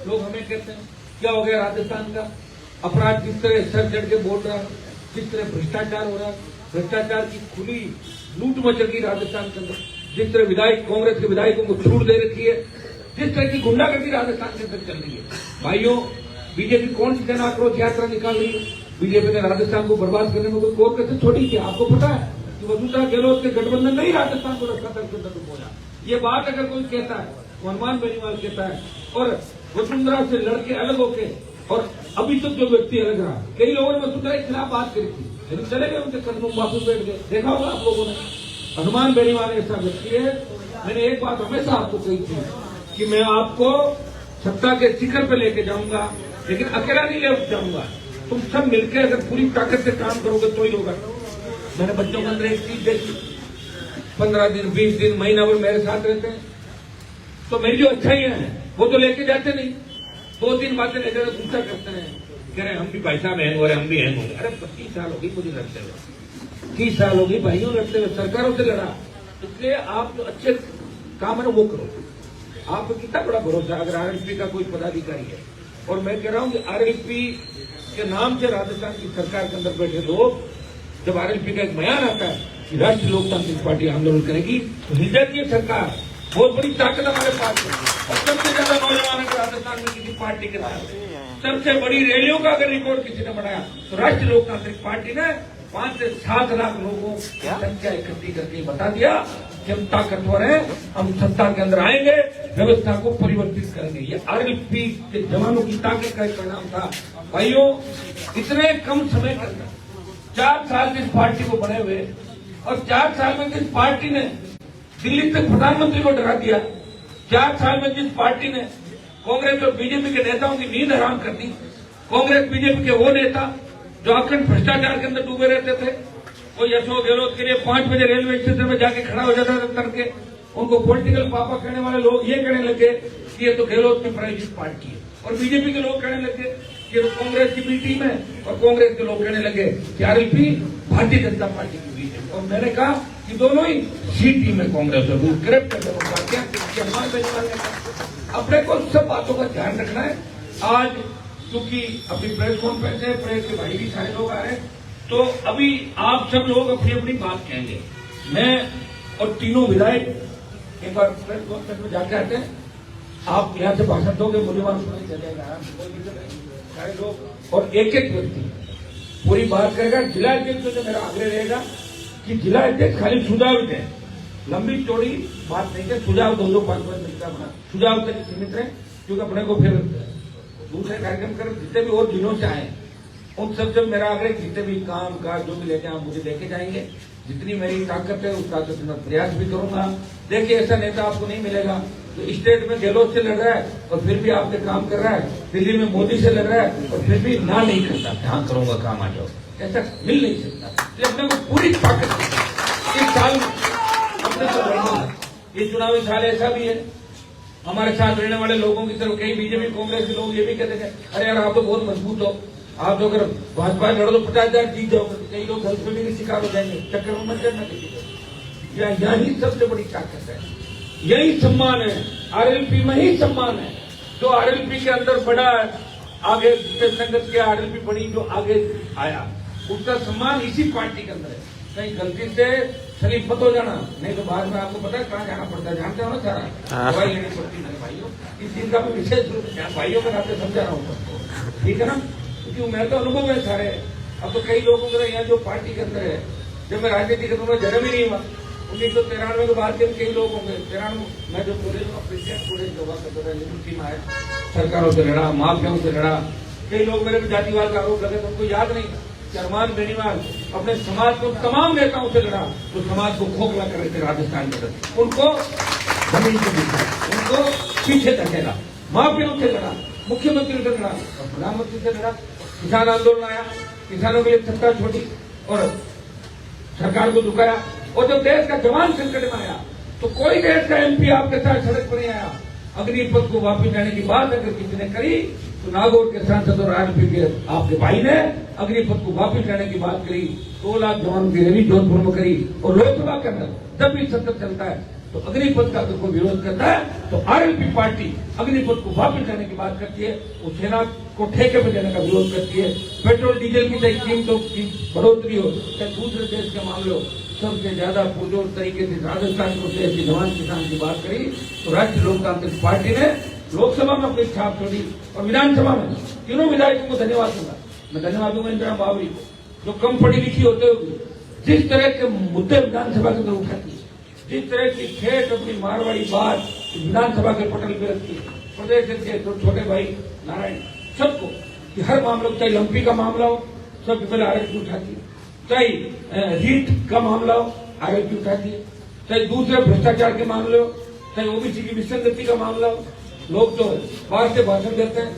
लोग हमें कहते हैं क्या हो गया राजस्थान का अपराध, जिस तरह सर चढ़ के बोल रहा है, जिस तरह भ्रष्टाचार हो रहा है, भ्रष्टाचार की खुली लूट मच रही राजस्थान के अंदर, जिस तरह विधायक कांग्रेस के विधायकों को छूट दे रखी है, जिस तरह की गुंडागर्दी राजस्थान के अंदर चल रही है। भाइयों, बीजेपी कौन सी जन आक्रोश यात्रा निकाल रही है? बीजेपी ने राजस्थान को बर्बाद करने में कोई कोर कैसे छोड़ी थी? आपको पता है कि वसुंधरा गहलोत के गठबंधन नहीं राजस्थान को रखा था उसके अंदर पहुंचा। ये बात अगर कोई कहता है, हनुमान बेनीवाल कहता है, और वसुंधरा से लड़के अलग होके और अभी तक जो व्यक्ति अलग रहा, कई लोगों ने वसुंधरा के खिलाफ बात करी थी, लेकिन चले गए उनके कदमों में वापस बैठ गए। देखा होगा आप लोगों ने। हनुमान बेनीवाल ऐसा व्यक्ति है। मैंने एक बात हमेशा आपको कही थी कि मैं आपको सत्ता के शिखर पे लेके जाऊंगा, लेकिन अकेला नहीं ले जाऊंगा। तुम सब मिलकर अगर पूरी ताकत से काम करोगे तो ही होगा। मैंने बच्चों के अंदर एक चीज देखी, 15 दिन 20 दिन महीना भर मेरे साथ रहते हैं, तो मेरी जो अच्छाइयां हैं वो तो लेके जाते नहीं, 2-3 बातें लेकर गुस्सा करते हैं, कह रहे हम भी भाई साहब हैंग हो रहे, हम भी हैंग हो रहे। अरे 25 साल हो गई मुझे लड़ते हुए, 30 साल हो गई भाइयों लड़ते हुए, सरकारों से लड़ा। इसलिए आप जो अच्छे काम है वो करो। आपको कितना बड़ा भरोसा अगर आरएलपी का कोई पदाधिकारी है, और मैं कह रहा हूं कि आरएलपी के नाम से राजस्थान की सरकार के अंदर बैठे लोग, जब आरएलपी का एक बयान आता है कि राष्ट्रीय लोकतांत्रिक पार्टी आंदोलन करेगी, तो हिल जाती है सरकार। बहुत बड़ी ताकत हमारे पास है, और सबसे ज्यादा नौजवान है राजस्थान में किसी पार्टी के नाम। सबसे बड़ी रैलियों का अगर रिकॉर्ड किसी ने बनाया तो राष्ट्रीय लोकतांत्रिक पार्टी ने 5 से 7 लाख लोगों की संख्या इकट्ठी करके बता दिया कि हम ताकतवर हैं, हम सत्ता के अंदर आएंगे, व्यवस्था को परिवर्तित करेंगे। ये आरएलपी के जवानों की ताकत का एक परिणाम था। भाइयों, इतने कम समय के अंदर 4 साल जिस पार्टी को बने हुए, और 4 साल में जिस पार्टी ने दिल्ली तक प्रधानमंत्री को डरा दिया, 4 साल में जिस पार्टी ने कांग्रेस और बीजेपी के नेताओं की नींद हराम कर दी। कांग्रेस बीजेपी के वो नेता जो अखंड भ्रष्टाचार के अंदर डूबे रहते थे, वो अशोक गहलोत के लिए 5 बजे रेलवे स्टेशन में जाके खड़ा हो जाता था करके, उनको पॉलिटिकल पापा कहने वाले लोग ये कहने लगे कि ये तो गहलोत की प्रायोजित पार्टी है, और बीजेपी के लोग कहने लगे कि ये तो कांग्रेस की बी टीम है, और कांग्रेस के लोग कहने लगे कि आरएलपी भारतीय जनता पार्टी की बी टीम। और मैंने कहा कि दोनों ही सी टीम है कांग्रेस और करेक्ट अपने को सब बातों का ध्यान रखना है। आज क्योंकि अपनी प्रेस कॉन्फ्रेंस है, प्रेस के भाई भी सारे लोग आ रहे हैं, तो अभी आप सब लोग अपनी अपनी बात कहेंगे। मैं और तीनों विधायक एक बार प्रेस कॉन्फ्रेंस में जाके आते हैं, आप यहाँ से भाषण दोगे, मुझे वहां सुनाई चलेगा सारे लोग, और एक एक व्यक्ति पूरी बात करेगा। जिला अध्यक्ष से मेरा आग्रह रहेगा कि जिला अध्यक्ष खाली सुझाव दें, लंबी चौड़ी बात नहीं है, सुझाव 2-5 मिनट का बना सुझाव तक सीमित रहे, क्योंकि अपने को फिर दूसरे कार्यक्रम कर जितने भी और दिनों से आए उन सबसे मेरा आग्रह, जितने भी काम काज जो भी लेके आप मुझे लेके जाएंगे, जितनी मेरी ताकत है उस ताकत से मैं प्रयास भी करूंगा। देखिए, ऐसा नेता आपको नहीं मिलेगा जो स्टेट में गहलोत से लड़ रहा है और फिर भी आपके काम कर रहा है, दिल्ली में मोदी से लड़ रहा है और फिर भी ना नहीं करता, हाँ करूंगा काम आ जाओ, ऐसा मिल नहीं सकता। अपने को पूरी ताकत इस साल अपने को लड़ना है। ये चुनावी साल ऐसा भी है, हमारे साथ रहने वाले लोगों की तरफ कई बीजेपी कांग्रेस के लोग ये भी कहते हैं, अरे यार आप तो बहुत मजबूत हो, आप तो अगर भाजपा लड़ो तो 50,000 जीत जाओगे। कई लोग गलतफहमी के शिकार हो जाएंगे, चक्कर में मत करना किसी को। यही सबसे बड़ी ताकत है, यही सम्मान है, आरएलपी में ही सम्मान है। जो आरएलपी के अंदर बड़ा आगे संगत के आरएलपी बड़ी जो आगे आया, उसका सम्मान इसी पार्टी के अंदर है। कहीं गलती से शरीफ मत हो जाना, नहीं तो बाद में आपको पता है कहाँ जाना पड़ता है, जानते हो ना सारा, दवाई लेनी पड़ती है भाइयों। इस चीज का मैं विशेष रूप से भाइयों के नाते समझा रहा हूँ सबको, ठीक है ना, क्योंकि मेरा तो अनुभव है सारे। अब तो कई लोगों का यहाँ जो पार्टी के अंदर है, जब मैं राजनीति के अंदर जन्म ही नहीं हुआ, 1993 के बाद के कई लोग होंगे, 93 मैं जो पूरे है सरकारों से लड़ा, माफियाओं से लड़ा, कई लोग मेरे को जातिवाद का आरोप लगे तो उनको याद नहीं कि हनुमान बेनीवाल अपने समाज को तमाम नेताओं से लड़ा, तो समाज को खोखला कर रहे थे राजस्थान के अंदर, उनको जमीन से दिखा, उनको पीछे धकेला, माफियाओं से लड़ा, मुख्यमंत्री से लड़ा, प्रधानमंत्री से लड़ा, किसान आंदोलन आया, किसानों के लिए सत्ता छोड़ी और सरकार को झुकाया। और जब देश का जवान संकट में आया तो कोई देश का एमपी आपके साथ सड़क पर नहीं आया। अग्निपथ को वापस जाने की बात अगर किसी ने करी तो नागौर के सांसद और आरएलपी के आपके भाई ने अग्निपथ को वापस जाने की बात करी, 2 लाख जवानों की रैली जोधपुर में करी। और लोकसभा के अंदर जब भी सत्र चलता है तो अग्निपथ का अगर कोई विरोध करता है तो आरएलपी पार्टी अग्निपथ को वापस लेने की बात करती है, वो सेना को ठेके पर देने का विरोध करती है। पेट्रोल डीजल की चाहे कीमतों की बढ़ोतरी हो, चाहे दूसरे देश के मामले हो, सबसे ज्यादा पुरजोर तरीके से राजस्थान को देश के जवान किसान की बात करी तो राष्ट्रीय लोकतांत्रिक पार्टी ने लोकसभा में अपनी छाप छोड़ी और विधानसभा में तीनों विधायकों को धन्यवाद दूंगा। मैं धन्यवाद दूंगा इंदिरा बावरी को, जो कम पढ़ी लिखी होते हुए जिस तरह के मुद्दे विधानसभा के अंदर उठाती है, जिस तरह की ठेठ अपनी मारवाड़ी बात विधानसभा के पटल पे रखती है, प्रदेश के छोटे भाई नारायण सबको कि हर मामले चाहे लंपी का मामला हो सबसे पहले आरएलपी उठाती है, चाहे रीट का मामला हो आरएलपी उठाती है, चाहे दूसरे भ्रष्टाचार के मामले हो, चाहे ओबीसी की विसंगति का मामला हो। लोग तो बाहर से भाषण देते हैं,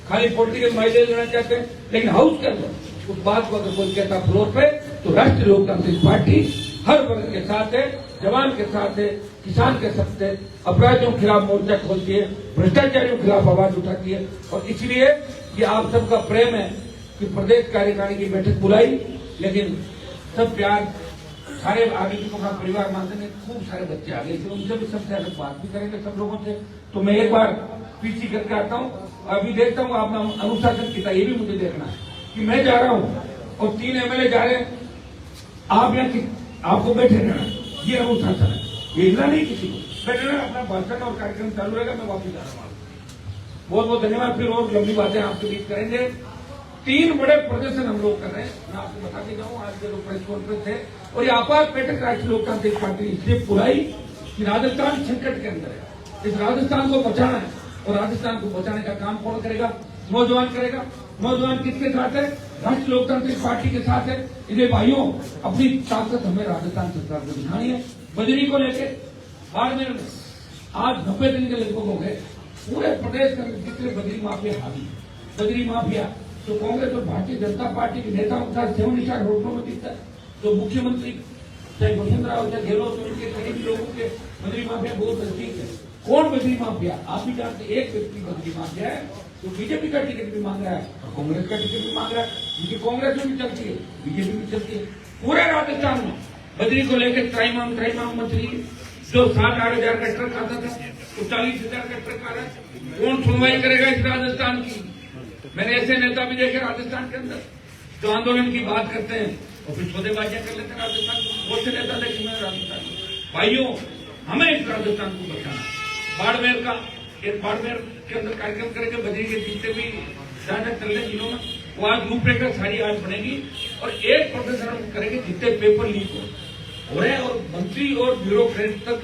खाली पॉलिटिकल माइलेज लेना चाहते हैं, लेकिन हाउस के अंदर उस बात को अगर कोई कहता फ्लोर पे तो राष्ट्रीय लोकतांत्रिक पार्टी हर वर्ग के साथ है, जवान के साथ है, किसान के साथ है, अपराधियों के खिलाफ मोर्चा खोलती है, भ्रष्टाचारियों के खिलाफ आवाज उठाती है। और इसलिए ये आप सबका प्रेम है कि प्रदेश कार्यकारिणी की बैठक बुलाई, लेकिन सब प्यार सारे आगे को अपना परिवार मानते हैं। खूब सारे बच्चे आ गए थे, उनसे भी सबसे अलग बात भी करेंगे सब लोगों से। तो मैं एक बार पीछे करके आता हूँ, अभी देखता हूँ आपने अनुशासन किया, ये भी मुझे देखना है कि मैं जा रहा हूँ और 3 एमएलए जा रहे हैं, आप यहाँ आपको बैठे रहना, ये अनुशासन है, भेजना नहीं किसी को, बैठे रहना, अपना भाषण और कार्यक्रम चालू रहेगा। मैं वापिस जा रहा हूँ। बहुत बहुत धन्यवाद। फिर और लंबी बातें आपके बीच करेंगे। 3 बड़े प्रदर्शन हम लोग कर रहे हैं, मैं आपको बताते जाऊँ। आज के लोग प्रेस कॉन्फ्रेंस है और ये आपात बैठक राष्ट्रीय लोकतांत्रिक पार्टी ने इसलिए बुलाई कि राजस्थान संकट के अंदर है, इस राजस्थान को बचाना है और राजस्थान को बचाने का काम कौन करेगा? नौजवान करेगा। नौजवान किसके साथ है? राष्ट्रीय लोकतांत्रिक पार्टी के साथ है। इसलिए भाइयों, अपनी ताकत हमें राजस्थान सरकार को दिखानी है। बजरी को लेके बाड़मेर में आज 90 दिन के लगभग हो गए, पूरे प्रदेश के अंदर जितने बजरी माफिया हावी, बजरी माफिया तो कांग्रेस और भारतीय जनता पार्टी के नेताओं के साथ 7 स्टार होटलों में दिखता है। तो मुख्यमंत्री चाहे वसुंधरा हो चाहे गहलोत, उनके करीबी लोगों के बजरी माफिया बहुत नजदीक है। कौन बजरी माफिया? आप भी जानते, एक व्यक्ति बजरी माफिया है तो बीजेपी का टिकट भी मांग रहा है और कांग्रेस का टिकट भी मांग रहा है, क्योंकि कांग्रेस में भी चलती है, बीजेपी भी चलती है। पूरे राजस्थान में बजरी को लेकर त्राईमाम मछली जो 7-8 हजार का ट्रक आता था तो 40 हजार का ट्रक आ रहा है। कौन सुनवाई करेगा इस राजस्थान की? मैंने ऐसे नेता भी देखे राजस्थान के अंदर जो आंदोलन की बात करते हैं और फिर सौदेबाजियां कर लेते हैं राजस्थान को। बहुत से नेता देखे मैंने राजस्थान में। भाइयों, हमें इस राजस्थान को बचाना। बाड़मेर के अंदर कार्यक्रम करेंगे, बजरी के जितने भी जहां चल रहे जिलों में, वो आज रूपरेखा सारी आज बनेगी और एक प्रदर्शन हम करेंगे जितने पेपर लीक हो रहे हैं और मंत्री और ब्यूरोक्रेट तक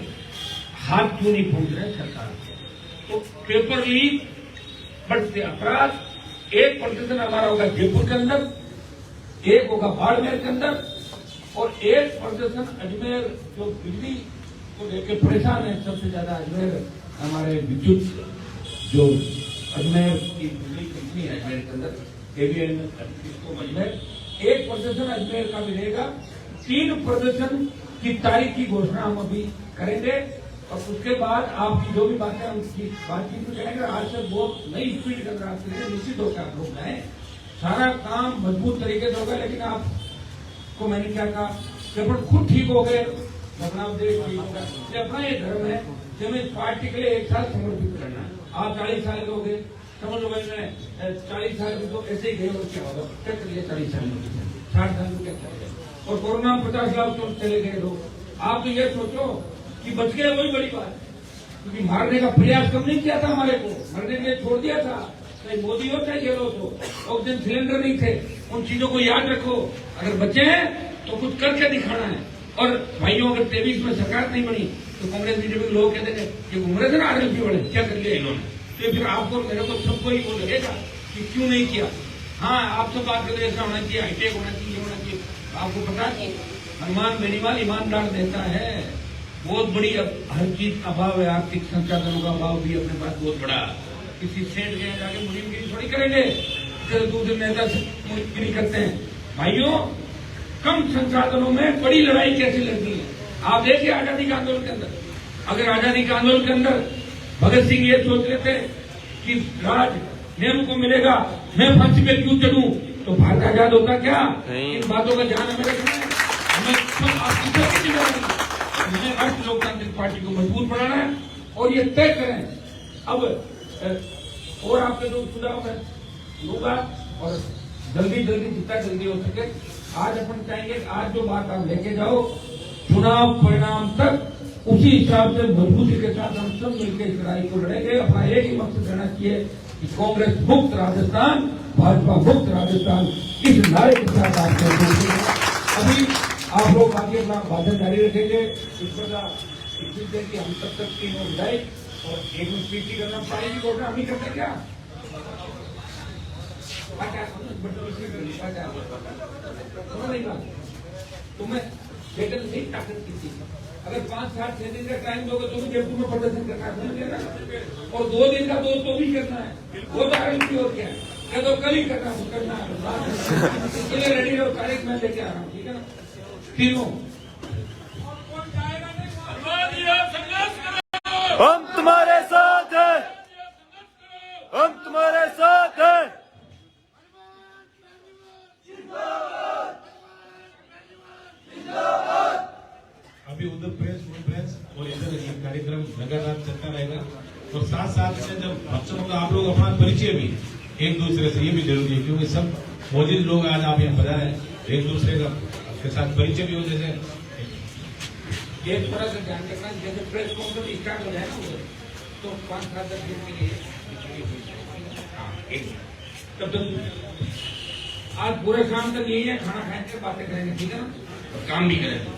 हाथ क्यों नहीं पहुंच रहे सरकार को। तो पेपर लीक, बढ़ते अपराध, एक प्रदर्शन हमारा होगा जयपुर के अंदर, एक होगा बाड़मेर के अंदर और एक प्रदर्शन अजमेर, जो बिजली को लेकर परेशान है सबसे ज्यादा अजमेर, हमारे विद्युत जो अजमेर की बिजली कंपनी है अजमेर के अंदर एवीएन अजमेर, एक प्रदर्शन अजमेर का भी रहेगा। 3 प्रदर्शन की तारीख की घोषणा हम अभी करेंगे और उसके बाद आपकी जो भी बातें उनकी बातचीत में करेंगे। आज से बहुत नई स्पीड के अंदर आपके निश्चित होकर आप लोग जाए, सारा काम मजबूत तरीके से होगा। लेकिन आपको मैंने क्या कहा, जब खुद ठीक हो गए अपना देश ठीक होगा। ये अपना ये धर्म है कि हमें पार्टी के लिए 1 साल समर्पित करना है। आप 40 साल के हो गए, समझ लो मैंने 40 साल में तो ऐसे ही गए और क्या होगा, क्या कर लिया 40 साल में, 60 साल में क्या करेगा। और कोरोना में 50 लाख तो चले गए लोग। आप तो ये सोचो कि बच गए, वही बड़ी बात, क्योंकि मारने का प्रयास कम नहीं किया था, हमारे को मरने के लिए छोड़ दिया था। चाहे मोदी हो चाहे गहलोत हो, ऑक्सीजन सिलेंडर नहीं थे। उन चीजों को याद रखो, अगर बचे हैं तो कुछ करके दिखाना है। और भाइयों, अगर 23 में सरकार नहीं बनी तो कांग्रेस बीजेपी के लोग कहते हैं कि कांग्रेस है ना आरएलपी वाले, क्या कर लिया इन्होंने। तो फिर आपको मेरे को सबको ही वो लगेगा कि क्यों नहीं किया। हाँ, आपसे बात करें ऐसा होना चाहिए, हाईटेक होना चाहिए, होना चाहिए। आपको पता है हनुमान बेनीवाल ईमानदार देता है, बहुत बड़ी हर चीज का अभाव है, आर्थिक संसाधनों का अभाव भी अपने पास बहुत बड़ा। किसी सेठ के जाके मुनीमगिरी थोड़ी करेंगे, फिर दूसरे नेता से मुनीमगिरी करते हैं। भाइयों, कम संसाधनों में बड़ी लड़ाई कैसे लड़नी है आप देखिए आजादी के आंदोलन के अंदर। अगर आजादी के आंदोलन के अंदर भगत सिंह ये सोच लेते कि राज नेहरू को मिलेगा, मैं फांसी पे क्यों चढ़ूं, तो भारत आजाद होता क्या? इन बातों का ध्यान हमें रखना है। हमें सब आपकी सबकी जिम्मेदारी मुझे राष्ट्रीय लोकतांत्रिक पार्टी को मजबूत बनाना है और ये तय करें। अब और आपके जो सुझाव मैं लूंगा और जल्दी जितना जल्दी हो सके आज अपन चाहेंगे कि आज जो बात आप लेके जाओ चुनाव परिणाम तक उसी हिसाब से मजबूती के साथ हम सब मिलकर इस लड़ाई को लड़ेंगे। अपना एक ही मकसद रहना चाहिए कि कांग्रेस मुक्त राजस्थान, भाजपा मुक्त राजस्थान, इस नारे के साथ आपको अभी आप लोग आगे अपना भाषण जारी रखेंगे। इस प्रकार कि हम तब तक तीनों विधायक और एक में स्पीच करना पाएगी घोषणा हम ही करते क्या तुम्हें लेकिन नहीं ताकत की थी। अगर 5, 7, 6 दिन का टाइम दोगे तो भी जयपुर में प्रदर्शन करना है और 2 दिन का तो भी करना है। वो तो आगे की और क्या है, क्या तो कल ही करना है, करना है। इसके लिए रेडी रहो, तारीख मैं लेके आ रहा हूँ, ठीक है ना। तीनों हम तुम्हारे साथ हैं, हम तुम्हारे साथ हैं। अभी उधर प्रेस कॉन्फ्रेंस और इधर ये कार्यक्रम लगातार चलता रहेगा और साथ साथ में जब बच्चों का आप लोग अपना परिचय भी एक दूसरे से ये भी जरूरी है क्योंकि सब मौजूद लोग आज आप यहाँ बजा रहे हैं एक दूसरे का के साथ परिचय भी हो जैसे ये थोड़ा सा ध्यान रखना। जैसे प्रेस कॉन्फ्रेंस स्टार्ट हो जाए ना तो 5, 7, 10 दिन के लिए तब तक आज पूरे शाम तक यही है, खाना खाएंगे, बातें करेंगे, ठीक है ना, और काम भी करेंगे।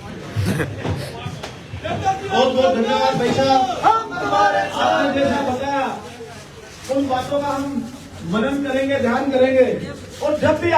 बहुत बहुत धन्यवाद भाई साहब। आपने जैसा बताया उन बातों का हम मनन करेंगे, ध्यान करेंगे और जब भी